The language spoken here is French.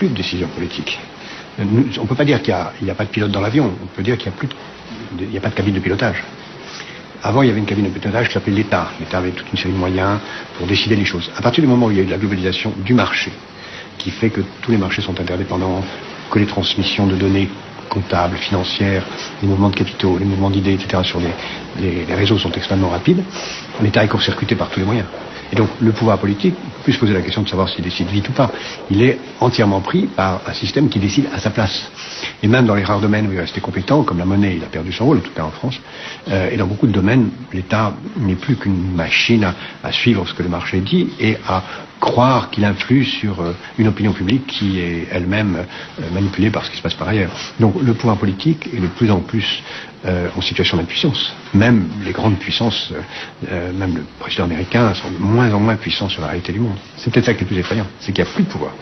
plus de décision politique. On ne peut pas dire qu'il n'y a pas de pilote dans l'avion, on peut dire qu'il n'y a pas de cabine de pilotage. Avant, il y avait une cabine de pilotage qui s'appelait l'État. L'État avait toute une série de moyens pour décider les choses. À partir du moment où il y a eu de la globalisation du marché, qui fait que tous les marchés sont interdépendants, que les transmissions de données comptables, financières, les mouvements de capitaux, les mouvements d'idées, etc. sur les réseaux sont extrêmement rapides, l'État est court-circuité par tous les moyens. Et donc le pouvoir politique, on peut se poser la question de savoir s'il décide vite ou pas. Il est entièrement pris par un système qui décide à sa place. Et même dans les rares domaines où il est resté compétent, comme la monnaie, il a perdu son rôle, en tout cas en France, et dans beaucoup de domaines, l'État n'est plus qu'une machine à suivre ce que le marché dit et à croire qu'il influe sur une opinion publique qui est elle-même manipulée par ce qui se passe par ailleurs. Donc le pouvoir politique est de plus en plus en situation d'impuissance. Même les grandes puissances, même le président américain, sont de moins en moins puissants sur la réalité du monde. C'est peut-être ça qui est le plus effrayant, c'est qu'il n'y a plus de pouvoir.